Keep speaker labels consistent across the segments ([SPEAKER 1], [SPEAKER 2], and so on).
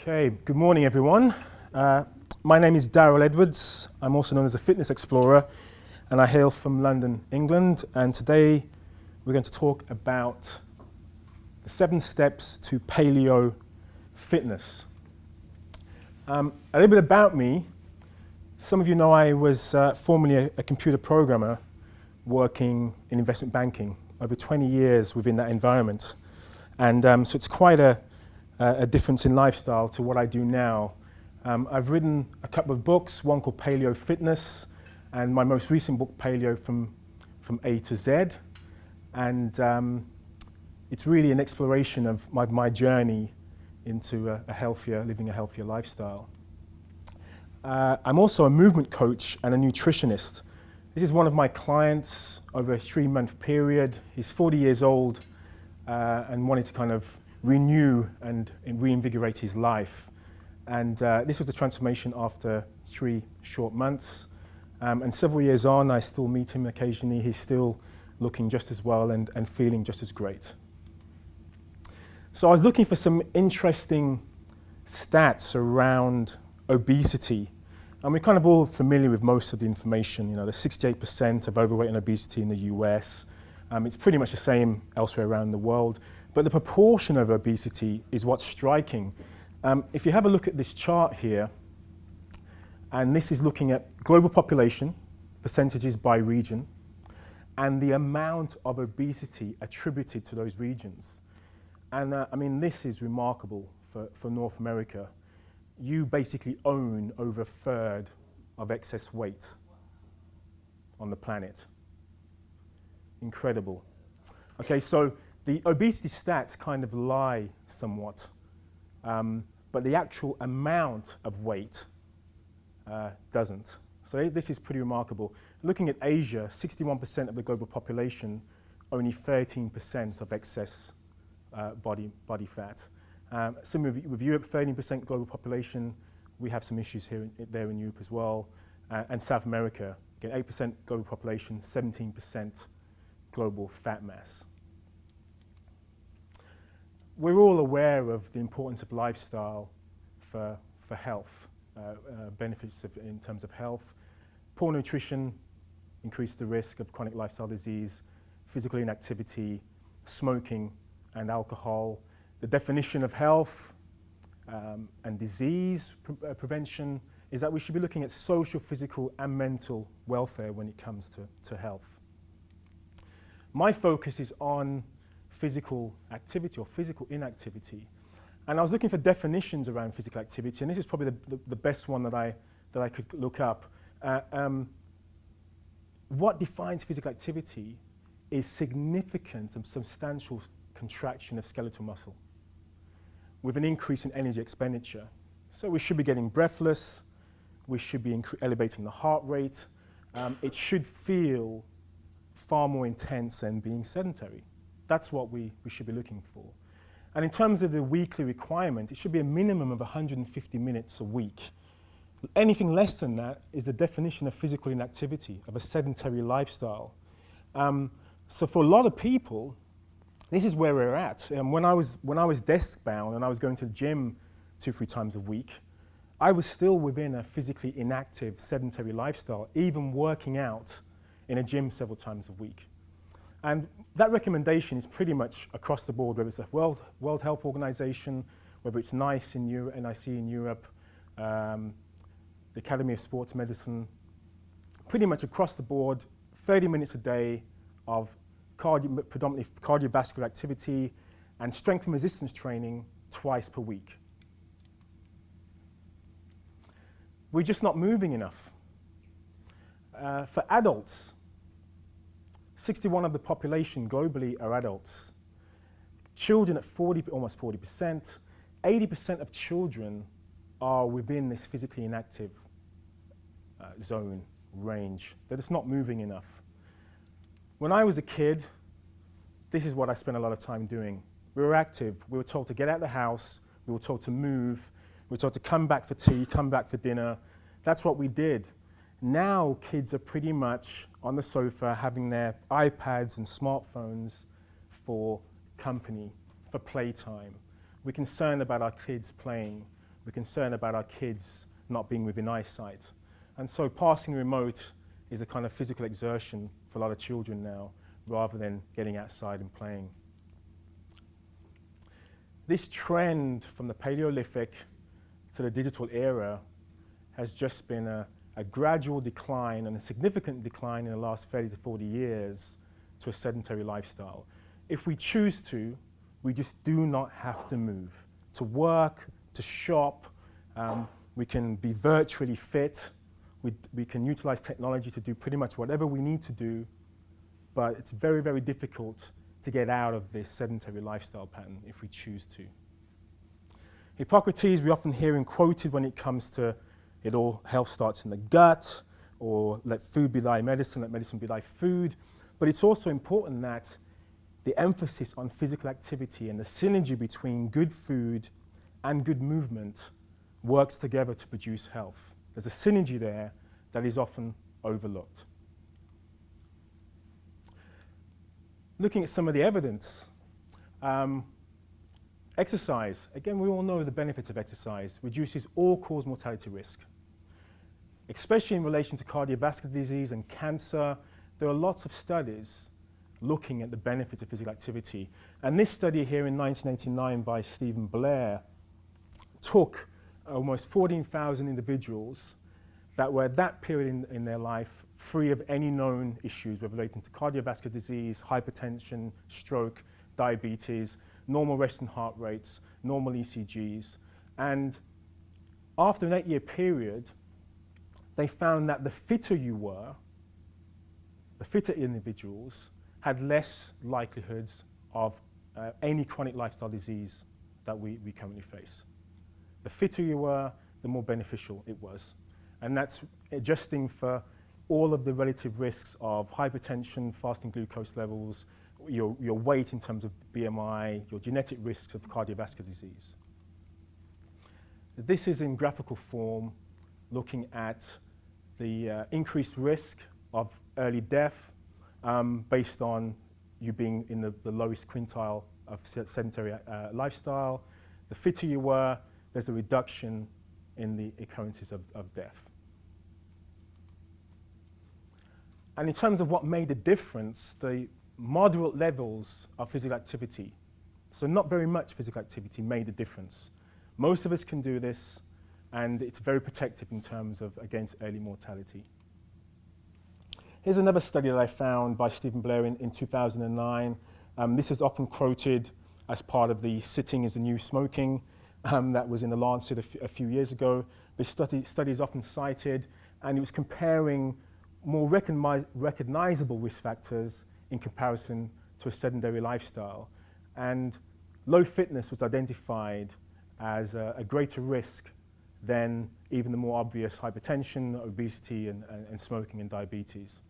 [SPEAKER 1] Okay, good morning everyone. My name is Darryl Edwards. I'm also known as a fitness explorer and I hail from London, England. And today we're going to talk about the 7 steps to paleo fitness. A little bit about me. Some of you know I was formerly a computer programmer working in investment banking, over 20 years within that environment. And so it's quite a difference in lifestyle to what I do now. I've written a couple of books, one called Paleo Fitness, and my most recent book, Paleo from A to Z. And it's really an exploration of my journey into living a healthier lifestyle. I'm also a movement coach and a nutritionist. This is one of my clients over a 3-month period. He's 40 years old and wanted to kind of renew and reinvigorate his life. And this was the transformation after 3 short months. And several years on, I still meet him occasionally. He's still looking just as well and feeling just as great. So I was looking for some interesting stats around obesity. And we're kind of all familiar with most of the information. You know, there's 68% of overweight and obesity in the US. It's pretty much the same elsewhere around the world. But the proportion of obesity is what's striking. If you have a look at this chart here, and this is looking at global population, percentages by region, and the amount of obesity attributed to those regions. And I mean, this is remarkable for North America. You basically own over 1/3 of excess weight on the planet. Incredible. Okay, so the obesity stats kind of lie somewhat, but the actual amount of weight doesn't. So this is pretty remarkable. Looking at Asia, 61% of the global population, only 13% of excess body fat. Similar with Europe, 13% global population. We have some issues there in Europe as well. And South America, again, 8% global population, 17% global fat mass. We're all aware of the importance of lifestyle for health, benefits in terms of health. Poor nutrition increases the risk of chronic lifestyle disease, physical inactivity, smoking and alcohol. The definition of health and disease prevention is that we should be looking at social, physical and mental welfare when it comes to health. My focus is on physical activity or physical inactivity. And I was looking for definitions around physical activity, and this is probably the best one that I could look up. What defines physical activity is significant and substantial contraction of skeletal muscle with an increase in energy expenditure. So we should be getting breathless, we should be elevating the heart rate. It should feel far more intense than being sedentary. That's what we should be looking for. And in terms of the weekly requirement, it should be a minimum of 150 minutes a week. Anything less than that is the definition of physical inactivity, of a sedentary lifestyle. So for a lot of people, this is where we're at. When I was desk bound and I was going to the gym 2-3 times a week, I was still within a physically inactive, sedentary lifestyle, even working out in a gym several times a week. And that recommendation is pretty much across the board, whether it's the World Health Organization, whether it's NICE in Europe, the Academy of Sports Medicine, pretty much across the board, 30 minutes a day of predominantly cardiovascular activity and strength and resistance training twice per week. We're just not moving enough. For adults, 61% of the population globally are adults. Children at almost 40%, 80% of children are within this physically inactive zone, range. They're just not moving enough. When I was a kid, this is what I spent a lot of time doing. We were active. We were told to get out of the house. We were told to move. We were told to come back for tea, come back for dinner. That's what we did. Now kids are pretty much on the sofa having their iPads and smartphones for company, for playtime. We're concerned about our kids playing. We're concerned about our kids not being within eyesight. And so passing remote is a kind of physical exertion for a lot of children now, rather than getting outside and playing. This trend from the Paleolithic to the digital era has just been a gradual decline and a significant decline in the last 30 to 40 years to a sedentary lifestyle. If we choose to, we just do not have to move. To work, to shop, we can be virtually fit, we can utilize technology to do pretty much whatever we need to do, but it's very, very difficult to get out of this sedentary lifestyle pattern if we choose to. Hippocrates, we often hear him quoted when it comes to it all health starts in the gut, or let food be thy medicine, let medicine be thy food. But it's also important that the emphasis on physical activity and the synergy between good food and good movement works together to produce health. There's a synergy there that is often overlooked. Looking at some of the evidence, exercise, again, we all know the benefits of exercise, reduces all-cause mortality risk. Especially in relation to cardiovascular disease and cancer, there are lots of studies looking at the benefits of physical activity. And this study here in 1989 by Stephen Blair took almost 14,000 individuals that were at that period in their life free of any known issues relating to cardiovascular disease, hypertension, stroke, diabetes, normal resting heart rates, normal ECGs. And after an 8-year period, they found that the fitter you were, the fitter individuals had less likelihoods of any chronic lifestyle disease that we currently face. The fitter you were, the more beneficial it was. And that's adjusting for all of the relative risks of hypertension, fasting glucose levels, your weight in terms of BMI, your genetic risks of cardiovascular disease. This is in graphical form, looking at the increased risk of early death based on you being in the lowest quintile of sedentary lifestyle. The fitter you were, there's a reduction in the occurrences of death. And in terms of what made a difference, the moderate levels of physical activity, so not very much physical activity, made a difference. Most of us can do this, and it's very protective in terms of against early mortality. Here's another study that I found by Stephen Blair in 2009. This is often quoted as part of the Sitting is the New Smoking that was in the Lancet a few years ago. This study is often cited, and it was comparing more recognizable risk factors in comparison to a sedentary lifestyle. And low fitness was identified as a greater risk than even the more obvious hypertension, obesity, and smoking and diabetes.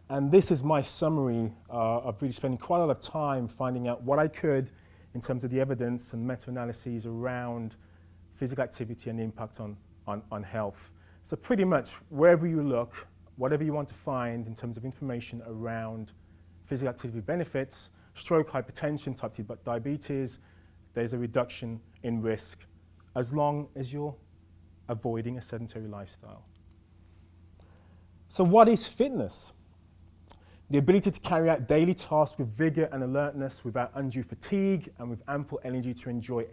[SPEAKER 1] And this is my summary of really spending quite a lot of time finding out what I could in terms of the evidence and meta-analyses around physical activity and the impact on health. So pretty much wherever you look, whatever you want to find in terms of information around physical activity benefits, stroke, hypertension, type 2 diabetes, there's a reduction in risk as long as you're avoiding a sedentary lifestyle. So what is fitness? The ability to carry out daily tasks with vigor and alertness without undue fatigue and with ample energy to enjoy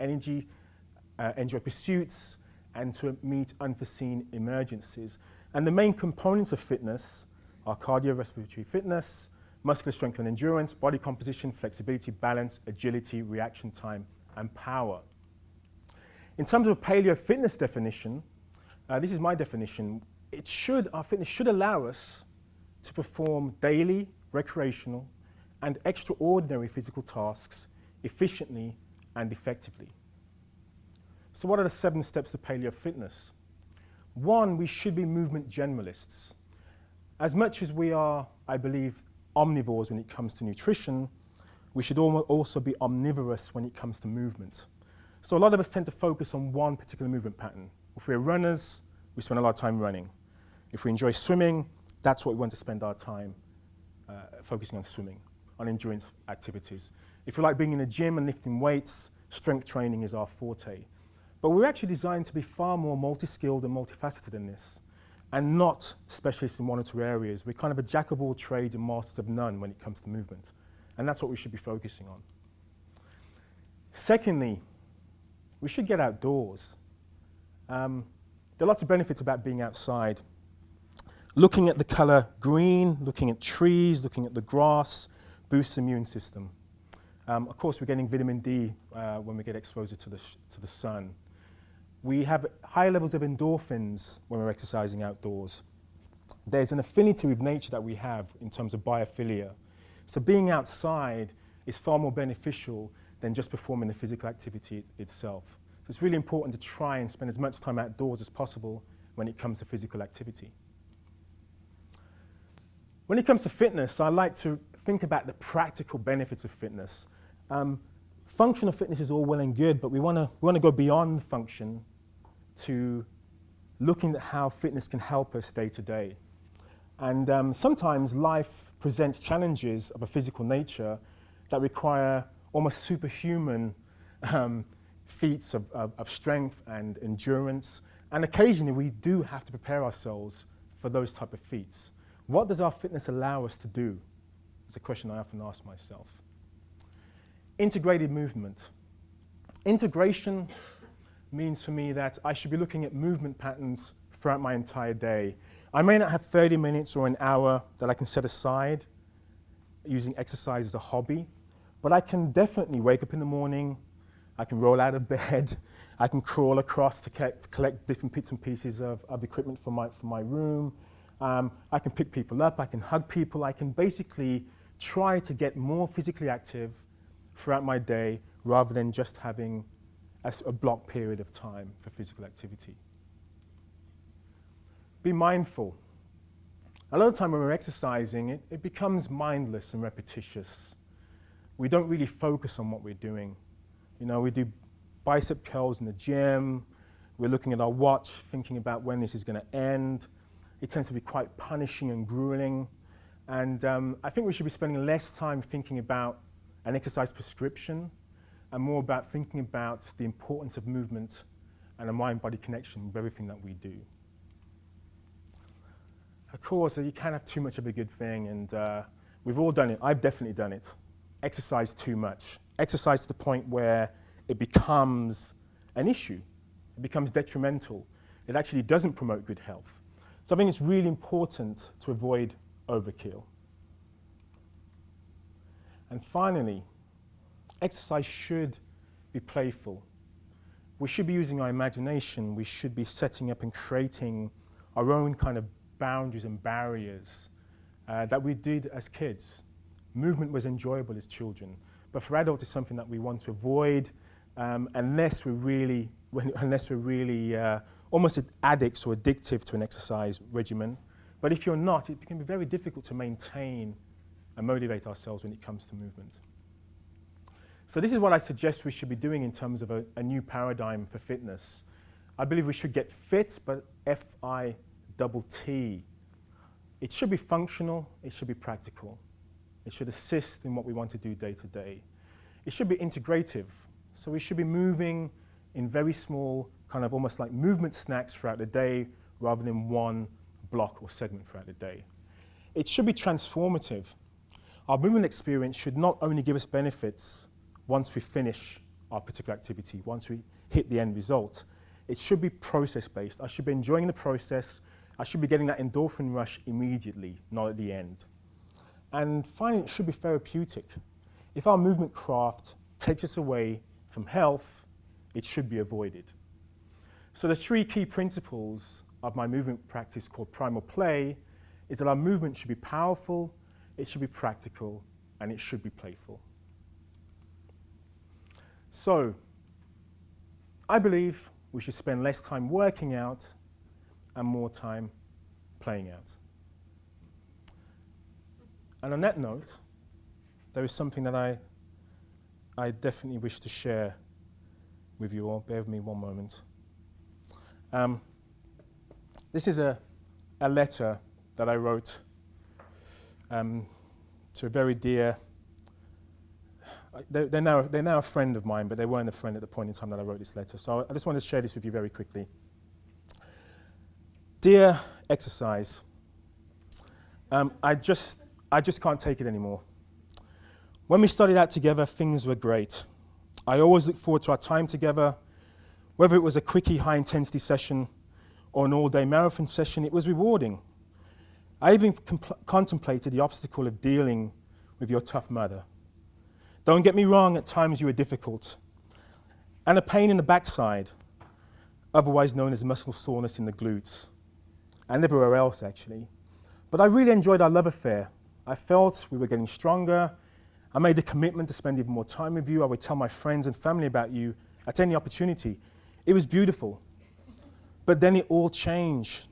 [SPEAKER 1] pursuits and to meet unforeseen emergencies. And the main components of fitness are cardiorespiratory fitness, muscular strength and endurance, body composition, flexibility, balance, agility, reaction time, and power. In terms of a paleo fitness definition, this is my definition, our fitness should allow us to perform daily, recreational, and extraordinary physical tasks efficiently and effectively. So what are the 7 steps to paleo fitness? 1, we should be movement generalists. As much as we are, I believe, omnivores when it comes to nutrition, we should also be omnivorous when it comes to movement. So a lot of us tend to focus on one particular movement pattern. If we're runners, we spend a lot of time running. If we enjoy swimming, that's what we want to spend our time focusing on swimming, on endurance activities. If you like being in a gym and lifting weights, strength training is our forte. But we're actually designed to be far more multi-skilled and multifaceted in this, and not specialists in one or two areas. We're kind of a jack of all trades and masters of none when it comes to movement. And that's what we should be focusing on. Secondly, we should get outdoors. There are lots of benefits about being outside. Looking at the color green, looking at trees, looking at the grass, boosts the immune system. Of course, we're getting vitamin D when we get exposure to the sun. We have high levels of endorphins when we're exercising outdoors. There's an affinity with nature that we have in terms of biophilia. So being outside is far more beneficial than just performing the physical activity itself. So it's really important to try and spend as much time outdoors as possible when it comes to physical activity. When it comes to fitness, I like to think about the practical benefits of fitness. Functional fitness is all well and good, but we want to go beyond function to looking at how fitness can help us day to day. And sometimes life presents challenges of a physical nature that require almost superhuman feats of strength and endurance. And occasionally we do have to prepare ourselves for those type of feats. What does our fitness allow us to do? It's a question I often ask myself. Integrated movement. Integration means for me that I should be looking at movement patterns throughout my entire day. I may not have 30 minutes or an hour that I can set aside using exercise as a hobby, but I can definitely wake up in the morning, I can roll out of bed, I can crawl across to collect different bits and pieces of equipment for my room. I can pick people up, I can hug people, I can basically try to get more physically active throughout my day rather than just having a block period of time for physical activity. Be mindful. A lot of time when we're exercising, it becomes mindless and repetitious. We don't really focus on what we're doing. You know, we do bicep curls in the gym, we're looking at our watch, thinking about when this is going to end. It tends to be quite punishing and grueling. And I think we should be spending less time thinking about an exercise prescription and more about thinking about the importance of movement and a mind-body connection with everything that we do. Of course, you can't have too much of a good thing, and we've all done it. I've definitely done it. Exercise too much. Exercise to the point where it becomes an issue. It becomes detrimental. It actually doesn't promote good health. So I think it's really important to avoid overkill. And finally, exercise should be playful. We should be using our imagination. We should be setting up and creating our own kind of boundaries and barriers that we did as kids. Movement was enjoyable as children, but for adults it's something that we want to avoid unless we're really almost addicts or addictive to an exercise regimen. But if you're not, it can be very difficult to maintain and motivate ourselves when it comes to movement. So this is what I suggest we should be doing in terms of a new paradigm for fitness. I believe we should get fit, but F-I-T-T. It should be functional, it should be practical. It should assist in what we want to do day to day. It should be integrative. So we should be moving in very small, kind of almost like movement snacks throughout the day rather than one block or segment throughout the day. It should be transformative. Our movement experience should not only give us benefits once we finish our particular activity, once we hit the end result. It should be process-based. I should be enjoying the process. I should be getting that endorphin rush immediately, not at the end. And finally, it should be therapeutic. If our movement craft takes us away from health, it should be avoided. So the three key principles of my movement practice called primal play is that our movement should be powerful, it should be practical, and it should be playful. So, I believe we should spend less time working out and more time playing out. And on that note, there is something that I definitely wish to share with you all. Bear with me one moment. This is a letter that I wrote to a very dear they're now a friend of mine, but they weren't a friend at the point in time that I wrote this letter. So I just wanted to share this with you very quickly. Dear exercise, I just can't take it anymore. When we started out together, things were great. I always looked forward to our time together. Whether it was a quickie high-intensity session or an all-day marathon session, it was rewarding. I even contemplated the obstacle of dealing with your tough mother. Don't get me wrong, at times you were difficult. And a pain in the backside, otherwise known as muscle soreness in the glutes, and everywhere else actually. But I really enjoyed our love affair. I felt we were getting stronger. I made a commitment to spend even more time with you. I would tell my friends and family about you at any opportunity. It was beautiful. But then it all changed.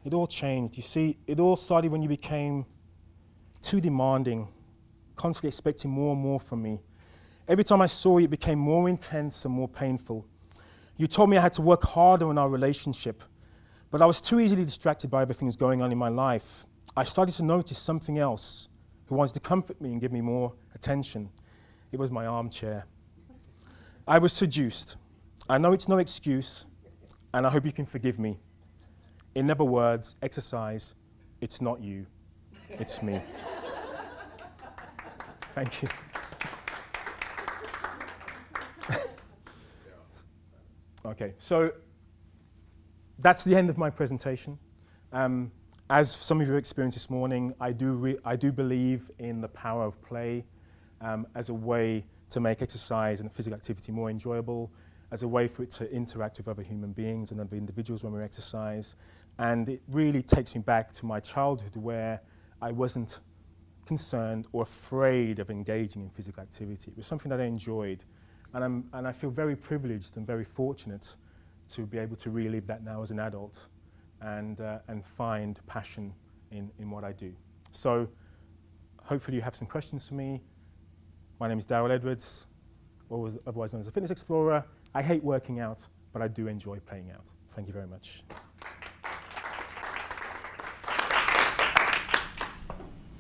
[SPEAKER 1] It all changed. You see, it all started when you became too demanding, constantly expecting more and more from me. Every time I saw you, it became more intense and more painful. You told me I had to work harder on our relationship, but I was too easily distracted by other things going on in my life. I started to notice something else who wanted to comfort me and give me more attention. It was my armchair. I was seduced. I know it's no excuse, and I hope you can forgive me. In other words, exercise, it's not you, it's me. Thank you. Okay, so that's the end of my presentation. As some of you experienced this morning, I do believe in the power of play as a way to make exercise and physical activity more enjoyable, as a way for it to interact with other human beings and other individuals when we exercise. And it really takes me back to my childhood where I wasn't concerned or afraid of engaging in physical activity. It was something that I enjoyed. And I feel very privileged and very fortunate to be able to relive that now as an adult and find passion in what I do. So hopefully you have some questions for me. My name is Darryl Edwards, otherwise known as a fitness explorer. I hate working out, but I do enjoy playing out. Thank you very much.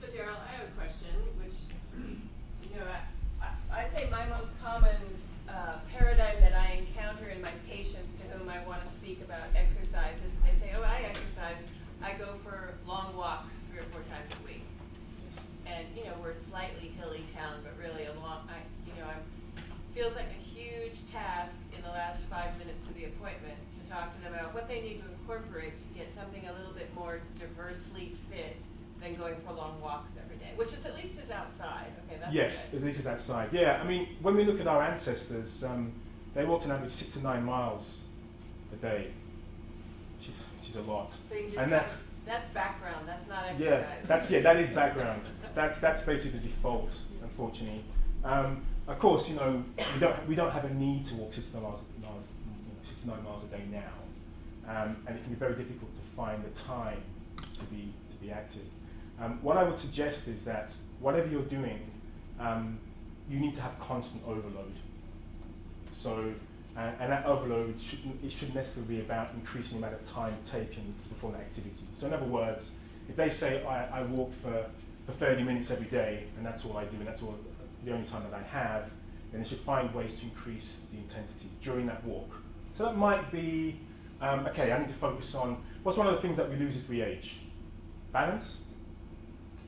[SPEAKER 2] So Darryl, I have a question, which, I'd say my most common paradigm that I encounter in my patients to whom I want to speak about exercise is they say, oh, I exercise. I go for long walks 3 or 4 times a week. And, we're a slightly hilly town, but really feels like a huge task in the last 5 minutes of the appointment to talk to them about what they need to incorporate to get something a little bit more diversely fit than going for long walks every day, which is at least is outside. Okay, that's
[SPEAKER 1] yes,
[SPEAKER 2] okay.
[SPEAKER 1] at least it's outside. Yeah, I mean, when we look at our ancestors, they walked an average 6 to 9 miles a day, which is a lot.
[SPEAKER 2] So you just
[SPEAKER 1] and
[SPEAKER 2] that's background. That's not exercise.
[SPEAKER 1] That is background. That's basically the default, unfortunately. Of course, we don't have a need to walk 6 to 9 miles a day now, and it can be very difficult to find the time to be active. What I would suggest is that whatever you're doing, you need to have constant overload. So, and that overload shouldn't necessarily be about increasing the amount of time taken to perform that activity. So in other words, if they say I walk for 30 minutes every day, and that's all I do, and that's all the only time that I have, then they should find ways to increase the intensity during that walk. So that might be, okay, I need to focus on, what's one of the things that we lose as we age? Balance.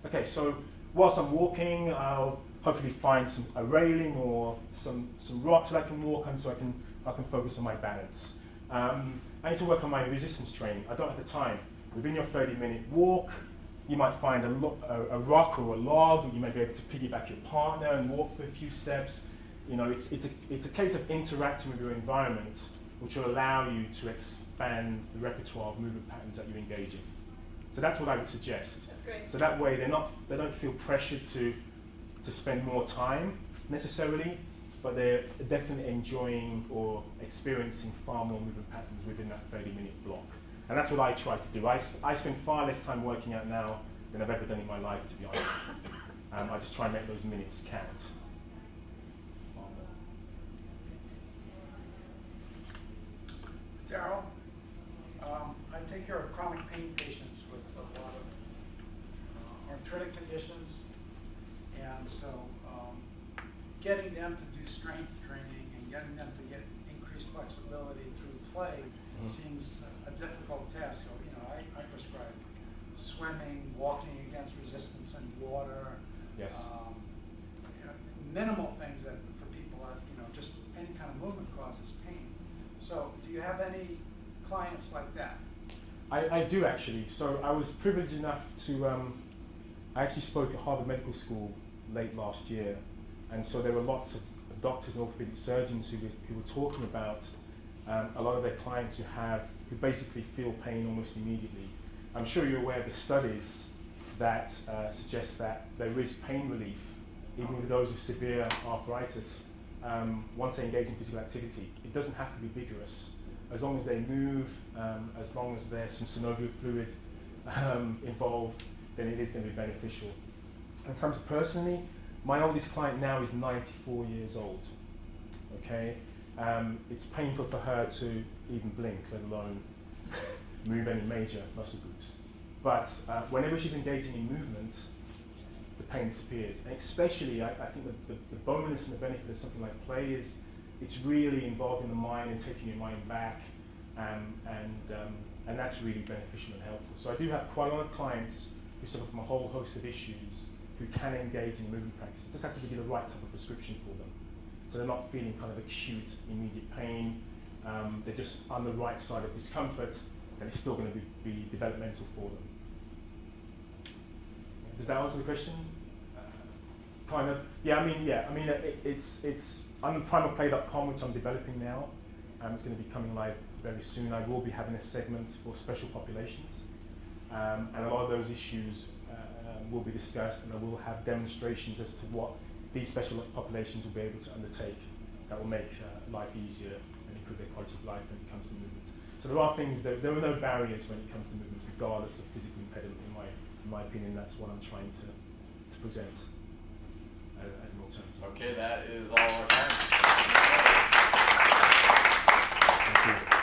[SPEAKER 1] Okay, so whilst I'm walking, I'll hopefully find a railing or some rocks that I can walk on so I can focus on my balance. I need to work on my resistance training. I don't have the time. Within your 30-minute walk, you might find a rock or a log. You may be able to piggyback your partner and walk for a few steps. It's a case of interacting with your environment, which will allow you to expand the repertoire of movement patterns that you engage in. So that's what I would suggest.
[SPEAKER 2] That's great.
[SPEAKER 1] So that way they don't feel pressured to spend more time necessarily, but they're definitely enjoying or experiencing far more movement patterns within that 30-minute block. And that's what I try to do. I spend far less time working out now than I've ever done in my life, to be honest. I just try and make those minutes count.
[SPEAKER 3] Darryl, I take care of chronic pain patients with a lot of arthritic conditions, and so getting them to do strength training and getting them to get increased flexibility through play seems a difficult task. So, you know, I prescribe swimming, walking against resistance in water.
[SPEAKER 1] Yes.
[SPEAKER 3] You know, minimal things that for people are, you know, just any kind of movement causes pain. So do you have any clients like that?
[SPEAKER 1] I do actually. So I was privileged enough to, I actually spoke at Harvard Medical School late last year. And so there were lots of doctors and orthopedic surgeons who were talking about a lot of their clients who basically feel pain almost immediately. I'm sure you're aware of the studies that suggest that there is pain relief, even with those with severe arthritis, once they engage in physical activity. It doesn't have to be vigorous. As long as they move, as long as there's some synovial fluid involved, then it is going to be beneficial. In terms of personally, my oldest client now is 94 years old, okay? It's painful for her to even blink, let alone move any major muscle groups. But whenever she's engaging in movement, the pain disappears. And especially, I think the bonus and the benefit of something like play is it's really involving the mind and taking your mind back, and that's really beneficial and helpful. So I do have quite a lot of clients who suffer from a whole host of issues who can engage in movement practice. It just has to be the right type of prescription for them. So they're not feeling kind of acute, immediate pain. They're just on the right side of discomfort, and it's still going to be developmental for them. Does that answer the question? Kind of. Yeah. I mean, it's on primalplay.com, which I'm developing now. It's going to be coming live very soon. I will be having a segment for special populations, and a lot of those issues will be discussed, and I will have demonstrations as to what these special populations will be able to undertake that will make life easier and improve their quality of life when it comes to movement. So there are things, there are no barriers when it comes to movement, regardless of physical impediment, in my opinion. That's what I'm trying to present as an alternative.
[SPEAKER 4] Okay, that is all our time.
[SPEAKER 1] Thank you.